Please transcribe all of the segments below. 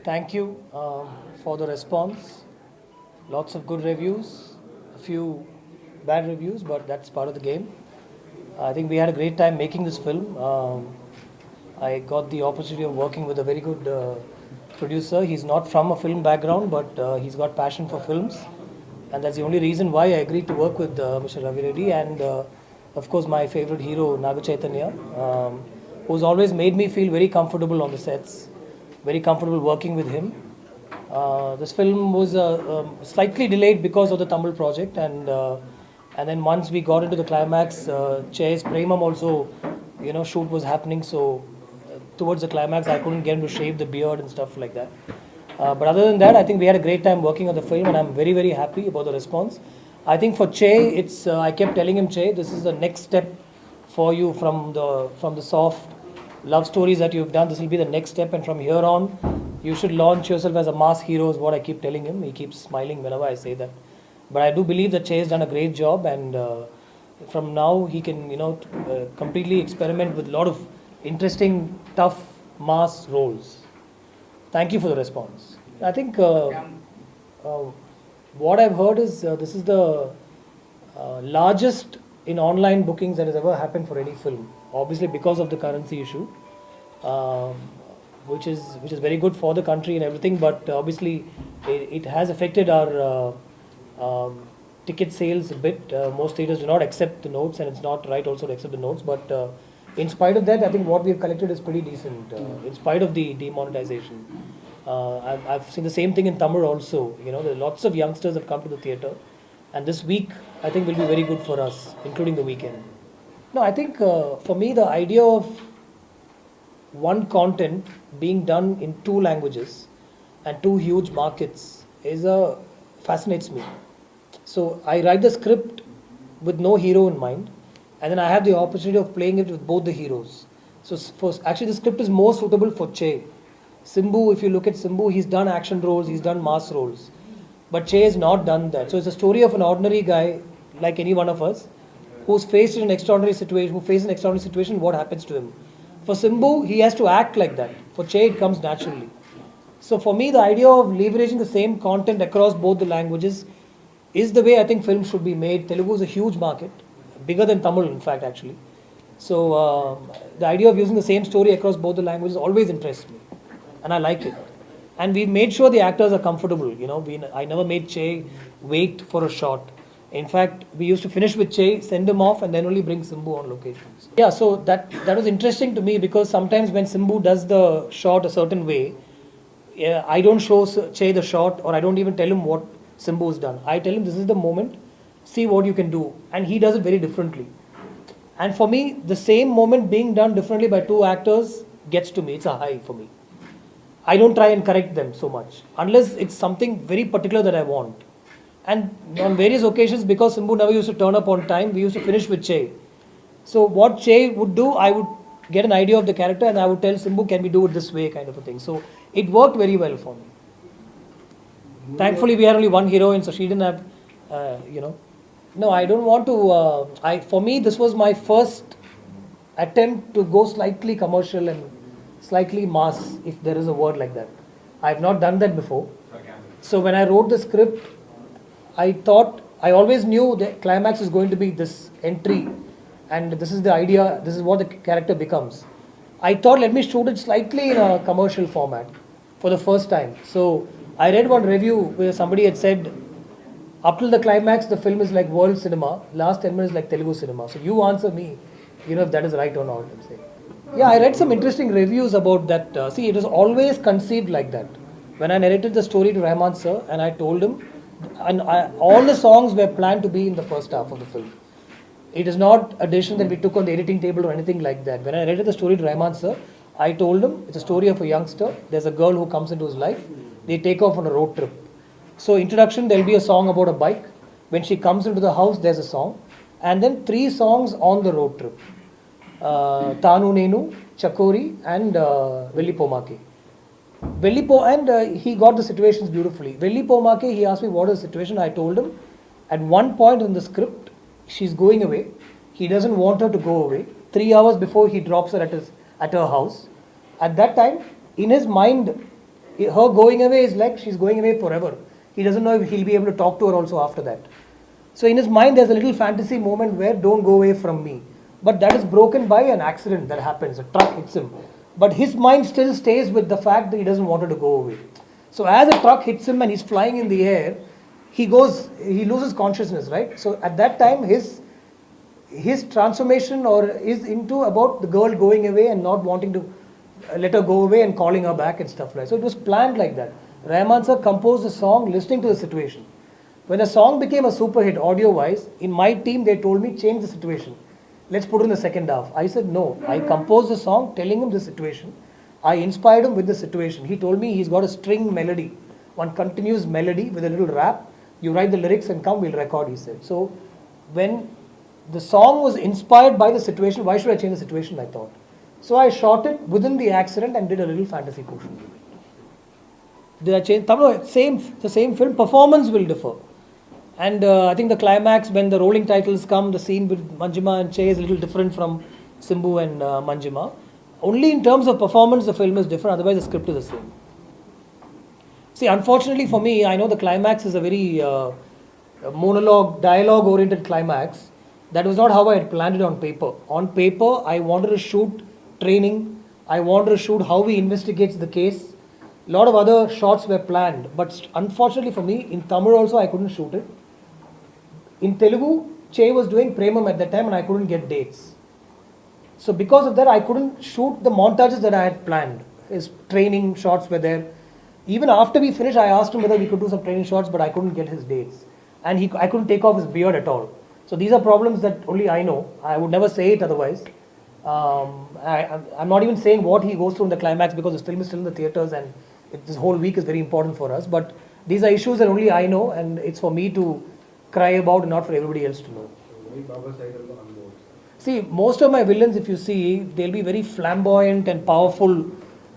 Thank you for the response. Lots of good reviews, a few bad reviews, but that's part of the game. I think we had a great time making this film. I got the opportunity of working with a very good producer. He's not from a film background, but he's got passion for films. And that's the only reason why I agreed to work with Mr. Ravi Reddy and, of course, my favorite hero, Naga Chaitanya, who's always made me feel very comfortable on the sets, very comfortable working with him. This film was slightly delayed because of the Tamil project, and then once we got into the climax, Chay's Premam also, shoot was happening. So towards the climax, I couldn't get him to shave the beard and stuff like that. But other than that, I think we had a great time working on the film, and I'm very, very happy about the response. I think for Che, it's I kept telling him, Che, this is the next step for you from the soft love stories that you've done. This will be the next step, and from here on, you should launch yourself as a mass hero. Is what I keep telling him. He keeps smiling whenever I say that. But I do believe that Che has done a great job, and from now he can, completely experiment with a lot of interesting, tough mass roles. Thank you for the response. I think what I've heard is this is the largest in online bookings that has ever happened for any film. Obviously, because of the currency issue, which is very good for the country and everything. But obviously, it has affected our ticket sales a bit. Most theaters do not accept the notes, and it's not right also to accept the notes. But in spite of that, I think what we've collected is pretty decent. In spite of the demonetization, I've seen the same thing in Tamil also. There are lots of youngsters have come to the theater, and this week I think will be very good for us, including the weekend. No, I think for me the idea of one content being done in two languages and two huge markets fascinates me. So I write the script with no hero in mind, and then I have the opportunity of playing it with both the heroes. So actually the script is more suitable for Che. Simbu, if you look at Simbu, he's done action roles, he's done mass roles. But Che has not done that. So it's a story of an ordinary guy, like any one of us, who's faced in an extraordinary situation, what happens to him. For Simbu, he has to act like that. For Che, it comes naturally. So for me, the idea of leveraging the same content across both the languages is the way I think films should be made. Telugu is a huge market, bigger than Tamil, in fact, actually. So the idea of using the same story across both the languages always interests me, and I like it. And we made sure the actors are comfortable. I never made Che wait for a shot. In fact, we used to finish with Che, send him off, and then only bring Simbu on locations. Yeah, so that was interesting to me, because sometimes when Simbu does the shot a certain way, I don't show Che the shot, or I don't even tell him what Simbu has done. I tell him, this is the moment, see what you can do. And he does it very differently. And for me, the same moment being done differently by two actors gets to me. It's a high for me. I don't try and correct them so much, unless it's something very particular that I want. And on various occasions, because Simbu never used to turn up on time, we used to finish with Che. So what Che would do, I would get an idea of the character, and I would tell Simbu, can we do it this way, kind of a thing. So it worked very well for me. Thankfully, we had only one heroine, so she didn't have, No, I don't want to. For me, this was my first attempt to go slightly commercial and slightly mass, if there is a word like that. I have not done that before. So when I wrote the script, I always knew the climax is going to be this entry, and this is the idea, this is what the character becomes. I thought, let me shoot it slightly in a commercial format for the first time. So I read one review where somebody had said, up till the climax, the film is like world cinema, last 10 minutes like Telugu cinema. So you answer me, if that is right or not, I'm saying. Yeah, I read some interesting reviews about that. See, it was always conceived like that. When I narrated the story to Rahman sir, and I told him, all the songs were planned to be in the first half of the film. It is not a decision that we took on the editing table or anything like that. When I narrated the story to Rahman sir, I told him, it's a story of a youngster. There's a girl who comes into his life. They take off on a road trip. So introduction, there'll be a song about a bike. When she comes into the house, there's a song. And then 3 songs on the road trip. Tanu Nenu, Chakori, and Vellipomake. And he got the situations beautifully. Vellipomake, he asked me what is the situation. I told him, at one point in the script, she's going away. He doesn't want her to go away. 3 hours before he drops her at her house. At that time, in his mind, Her going away is like she's going away forever. He doesn't know if he'll be able to talk to her also after that. So in his mind, there's a little fantasy moment where don't go away from me. But that is broken by an accident that happens. A truck hits him. But his mind still stays with the fact that he doesn't want her to go away. So as a truck hits him and he's flying in the air, he loses consciousness, right? So at that time, his transformation or is into about the girl going away and not wanting to let her go away and calling her back and stuff like that. So it was planned like that. Rahman sir composed a song listening to the situation. When a song became a super hit audio-wise, in my team they told me change the situation. Let's put it in the second half. I said no. I composed the song telling him the situation. I inspired him with the situation. He told me he's got a string melody, one continuous melody with a little rap. You write the lyrics and come, we'll record, he said. So when the song was inspired by the situation, why should I change the situation, I thought. So I shot it within the accident and did a little fantasy portion. Did I change? The same film, performance will differ. And I think the climax, when the rolling titles come, the scene with Manjima and Che is a little different from Simbu and Manjima. Only in terms of performance, the film is different, otherwise the script is the same. See, unfortunately for me, I know the climax is a very monologue, dialogue-oriented climax. That was not how I had planned it on paper. On paper, I wanted to shoot training. I wanted to shoot how he investigates the case. A lot of other shots were planned. But unfortunately for me, in Tamil also, I couldn't shoot it. In Telugu, Che was doing Premam at that time and I couldn't get dates. So because of that, I couldn't shoot the montages that I had planned. His training shots were there. Even after we finished, I asked him whether we could do some training shots, but I couldn't get his dates. And I couldn't take off his beard at all. So these are problems that only I know. I would never say it otherwise. I'm not even saying what he goes through in the climax because the film is still in the theatres and this whole week is very important for us. But these are issues that only I know and it's for me to cry about and not for everybody else to know. See, most of my villains, if you see, they'll be very flamboyant and powerful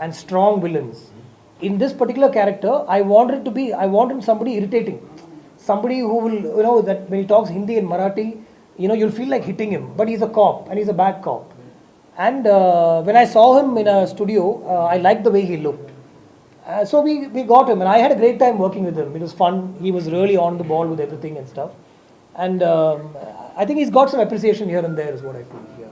and strong villains. In this particular character, I wanted somebody irritating. Somebody who will, that when he talks Hindi and Marathi, you'll feel like hitting him. But he's a cop and he's a bad cop. And when I saw him in a studio, I liked the way he looked. So we got him and I had a great time working with him. It was fun. He was really on the ball with everything and stuff. And I think he's got some appreciation here and there is what I feel. Yeah.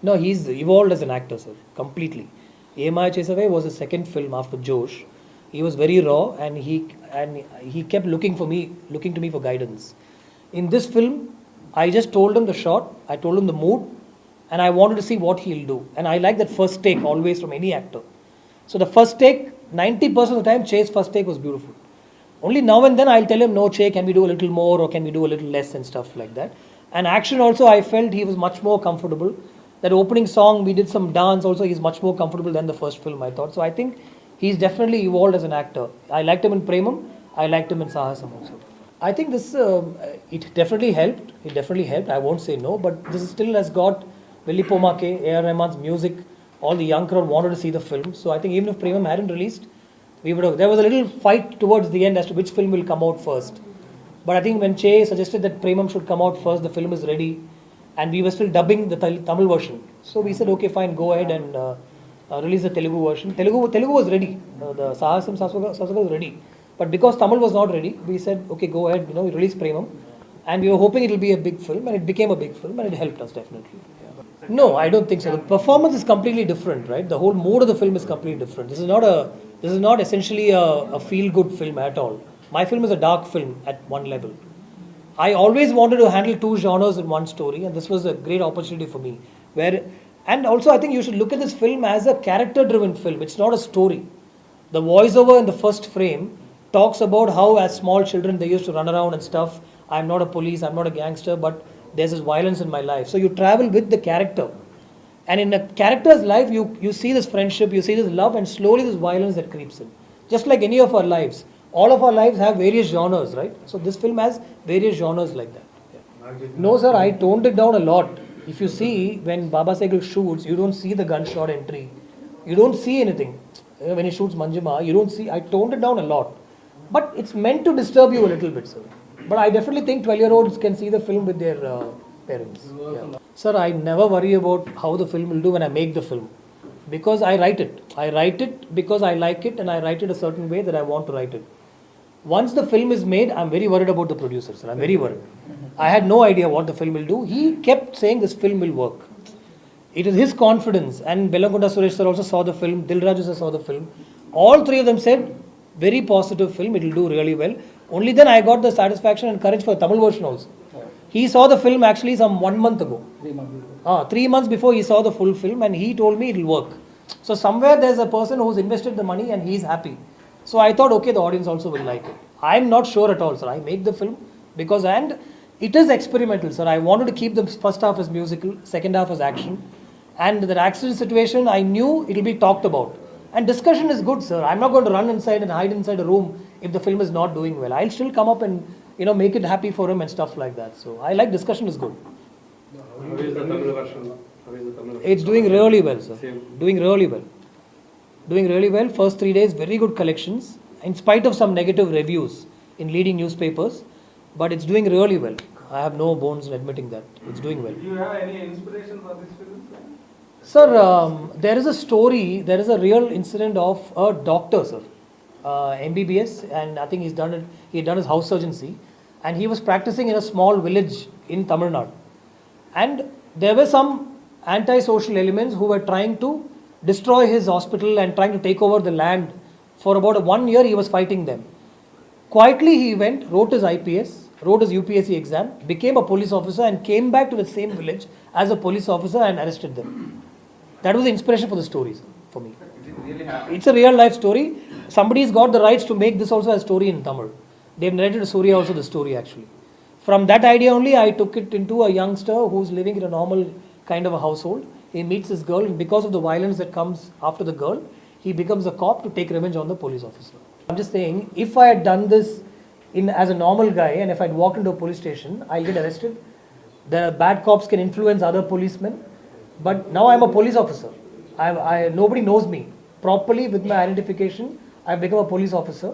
No, he's evolved as an actor, sir, completely. EMI Chesave was his second film after Josh. He was very raw and he kept looking to me for guidance. In this film, I just told him the shot, I told him the mood, and I wanted to see what he'll do. And I like that first take always from any actor. So the first take, 90% of the time, Che's first take was beautiful. Only now and then I'll tell him, no, Che, can we do a little more or can we do a little less and stuff like that. And action also, I felt he was much more comfortable. That opening song, we did some dance also, he's much more comfortable than the first film, I thought. So I think he's definitely evolved as an actor. I liked him in Premam, I liked him in Sahasam also. I think this, it definitely helped. It definitely helped, I won't say no, but this still has got Velli Pomake, A.R. Rahman's music. All the young crowd wanted to see the film. So I think even if Premam hadn't released, there was a little fight towards the end as to which film will come out first. But I think when Che suggested that Premam should come out first, the film is ready. And we were still dubbing the Tamil version. So we said, okay, fine, go ahead and release the Telugu version. Telugu was ready. The Sahasam Swasaga was ready. But because Tamil was not ready, we said, okay, go ahead, release Premam. And we were hoping it will be a big film, and it became a big film, and it helped us definitely. Yeah. No, I don't think so. The performance is completely different, right? The whole mood of the film is completely different. This is not essentially a feel-good film at all. My film is a dark film at one level. I always wanted to handle two genres in one story, and this was a great opportunity for me. And also, I think you should look at this film as a character-driven film. It's not a story. The voiceover in the first frame talks about how, as small children, they used to run around and stuff. I'm not a police, I'm not a gangster, but there's this violence in my life. So you travel with the character. And in a character's life, you see this friendship, you see this love, and slowly this violence that creeps in. Just like any of our lives. All of our lives have various genres, right? So this film has various genres like that. Yeah. No, sir, I toned it down a lot. If you see, when Baba Sehgal shoots, you don't see the gunshot entry. You don't see anything. When he shoots Manjima, you don't see. I toned it down a lot. But it's meant to disturb you a little bit, sir. But I definitely think 12-year-olds can see the film with their parents. Yeah. Sir, I never worry about how the film will do when I make the film. Because I write it. I write it because I like it and I write it a certain way that I want to write it. Once the film is made, I'm very worried about the producer, sir. I'm very worried. I had no idea what the film will do. He kept saying this film will work. It is his confidence. And Bellankonda Suresh sir also saw the film. Dilraju sir saw the film. All three of them said, very positive film. It will do really well. Only then I got the satisfaction and courage for the Tamil version also. He saw the film actually some 1 month ago. 3 months before. 3 months before he saw the full film and he told me it will work. So somewhere there's a person who's invested the money and he's happy. So I thought, okay, the audience also will like it. I'm not sure at all, sir. I make the film because, and it is experimental, sir. I wanted to keep the first half as musical, second half as action. And that accident situation, I knew it will be talked about. And discussion is good, sir. I'm not going to run inside and hide inside a room if the film is not doing well. I'll still come up and, make it happy for him and stuff like that. So I like discussion is good. How is the Tamil version? It's doing really well, sir. Doing really well. Doing really well. First 3 days, very good collections. In spite of some negative reviews in leading newspapers. But it's doing really well. I have no bones in admitting that. It's doing well. Do you have any inspiration for this film? Sir, there is a story, there is a real incident of a doctor, sir. MBBS, and I think he had done his house surgency. And he was practicing in a small village in Tamil Nadu. And there were some anti-social elements who were trying to destroy his hospital and trying to take over the land. For about 1 year he was fighting them. Quietly he went, wrote his IPS, wrote his UPSC exam, became a police officer and came back to the same village as a police officer and arrested them. That was the inspiration for the stories for me. It's a real life story. Somebody's got the rights to make this also a story in Tamil. They've narrated to Surya also the story actually. From that idea only I took it into a youngster who's living in a normal kind of a household. He meets this girl and because of the violence that comes after the girl, he becomes a cop to take revenge on the police officer. I'm just saying, if I had done this as a normal guy and if I'd walked into a police station, I'll get arrested. The bad cops can influence other policemen. But now I'm a police officer. Nobody knows me. Properly with my identification, I've become a police officer.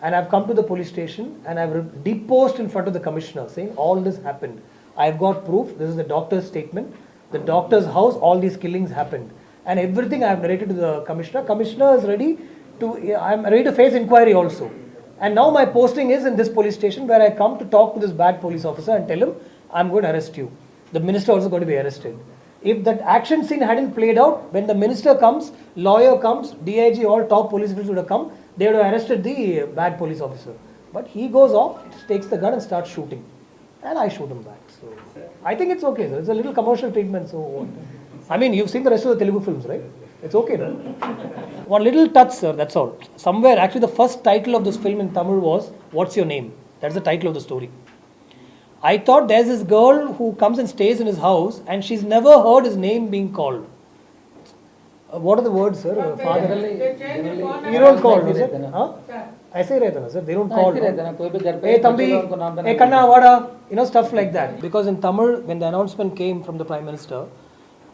And I've come to the police station and I've deposed in front of the commissioner saying all this happened. I've got proof. This is the doctor's statement. The doctor's house, all these killings happened. And everything I've narrated to the commissioner. Commissioner is ready to, I'm ready to face inquiry also. And now my posting is in this police station where I come to talk to this bad police officer and tell him, I'm going to arrest you. The minister also going to be arrested. If that action scene hadn't played out, when the minister comes, lawyer comes, DIG, all top police officers would have come, they would have arrested the bad police officer. But he goes off, takes the gun and starts shooting. And I shoot him back. So I think it's okay, sir. It's a little commercial treatment. So what? I mean, you've seen the rest of the Telugu films, right? It's okay, no? One little touch, sir, that's all. Somewhere, actually the first title of this film in Tamil was, What's Your Name? That's the title of the story. I thought there's this girl who comes and stays in his house and she's never heard his name being called. What are the words, sir? Father? You don't call, is it? Huh? ऐसे रहता ना, sir. They don't call. Hey, Tambi, hey, Kanna, Vada, stuff like that. Because in Tamil, when the announcement came from the Prime Minister,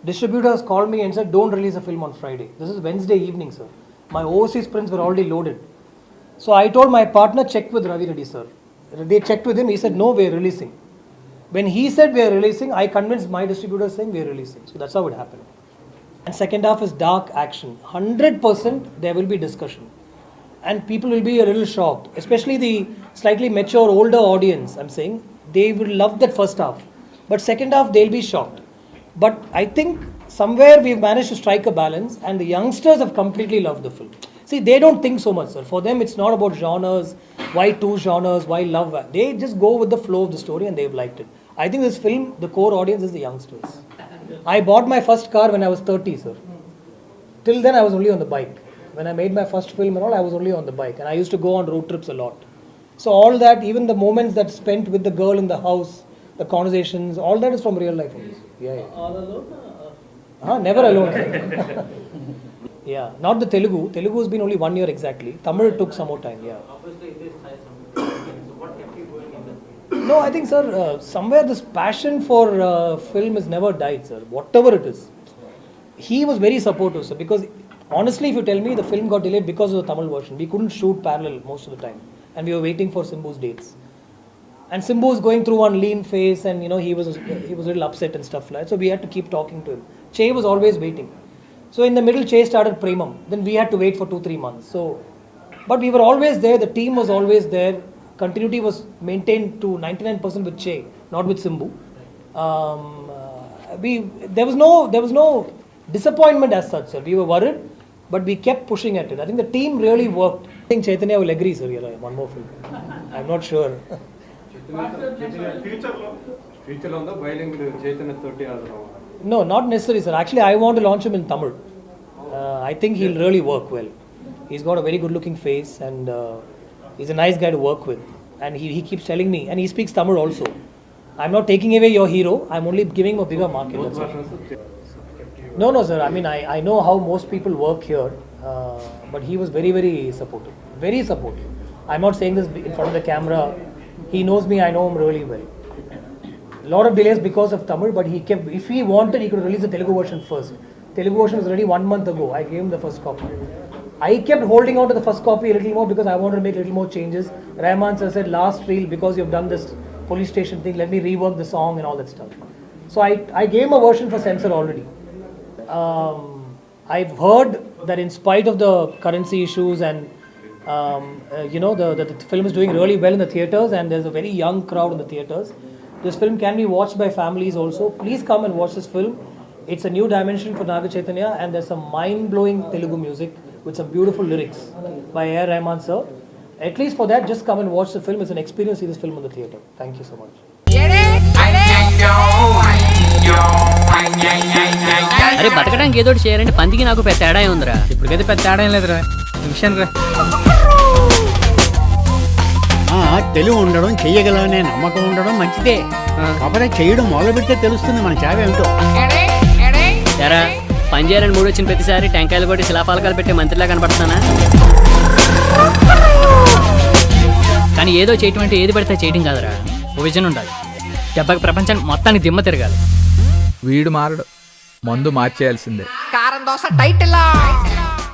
distributors called me and said, don't release a film on Friday. This is Wednesday evening, sir. My overseas prints were already loaded. So I told my partner, check with Ravi Reddy, sir. They checked with him. He said, no, we're releasing. When he said we're releasing, I convinced my distributor saying we're releasing. So that's how it happened. And second half is dark action. 100% there will be discussion. And people will be a little shocked. Especially the slightly mature, older audience, I'm saying. They will love that first half. But second half, they'll be shocked. But I think somewhere we've managed to strike a balance. And the youngsters have completely loved the film. See, they don't think so much, sir. For them, it's not about genres. Why two genres? Why love? They just go with the flow of the story and they've liked it. I think this film, the core audience is the youngsters. I bought my first car when I was 30, sir. Till then, I was only on the bike. When I made my first film and all, I was only on the bike. And I used to go on road trips a lot. So all that, even the moments that spent with the girl in the house, the conversations, all that is from real life. Yeah. All alone? Never alone, sir. Yeah, not the Telugu. Telugu has been only 1 year exactly. Tamil took some more time, yeah. Obviously, it is so what kept you going in this? No, I think, sir, somewhere this passion for film has never died, sir. Whatever it is. He was very supportive, sir, because honestly, if you tell me, the film got delayed because of the Tamil version. We couldn't shoot parallel most of the time. And we were waiting for Simbu's dates. And Simbu was going through one lean phase and, he was a little upset and stuff like that. So we had to keep talking to him. Che was always waiting. So in the middle, Che started Premam. Then we had to wait for 2-3 months. So, but we were always there. The team was always there. Continuity was maintained to 99% with Che, not with Simbu. There was no disappointment as such, sir. We were worried, but we kept pushing at it. I think the team really worked. I think Chaitanya will agree, sir. Here, one more film. I'm not sure. Future on the bowling with Chaitanya 30 hours. No, not necessary, sir. Actually, I want to launch him in Tamil. I think he'll really work well. He's got a very good-looking face, and he's a nice guy to work with. And he keeps telling me, and he speaks Tamil also. I'm not taking away your hero. I'm only giving him a bigger market. Both That's all. versions. No, sir. I mean, I know how most people work here, but he was very, very supportive. Very supportive. I'm not saying this in front of the camera. He knows me. I know him really well. A lot of delays because of Tamil, but he kept. If he wanted, he could release the Telugu version first. Telugu version was ready 1 month ago. I gave him the first copy. I kept holding on to the first copy a little more because I wanted to make a little more changes. Rahman sir said, last reel, because you've done this police station thing, let me rework the song and all that stuff. So I gave him a version for censor already. I've heard that in spite of the currency issues and the film is doing really well in the theatres, and there's a very young crowd in the theatres. This film can be watched by families also. Please come and watch this film. It's a new dimension for Naga Chaitanya, and there's some mind-blowing Telugu music with some beautiful lyrics by A. Rahman sir. At least for that, just come and watch the film. It's an experience to see this film in the theatre. Thank you so much. అరే బతకడానికి ఏదో చేయాలంటే పందికి నాకు పెద్ద తేడా ఉందిరా. ఇప్పటికైతే పెద్ద తేడా ఏం లేదురా. విషయం రా. తెలివి ఉండడం, చెయ్యగలనే నమ్మకం ఉండడం మంచిదే. కాకపోతే చేయడం మొదలు పెడితే తెలుస్తుంది మన చావ ఏమిటో. ఎరా పని చేయాలని మూడు వచ్చిన ప్రతిసారి టెంకాయలు కొట్టి శిలాపాలకాలు పెట్టే మంత్రిలా కనపడతానా? కానీ ఏదో చేయటం అంటే ఏది పడితే చేయటం కాదురా. ఓ విజన్ ఉండాలి. దెబ్బకి ప్రపంచానికి మొత్తానికి దిమ్మ తిరగాలి. వీడు మారడు, మందు మార్చేయాల్సిందే. కారం దోశ టైటిల్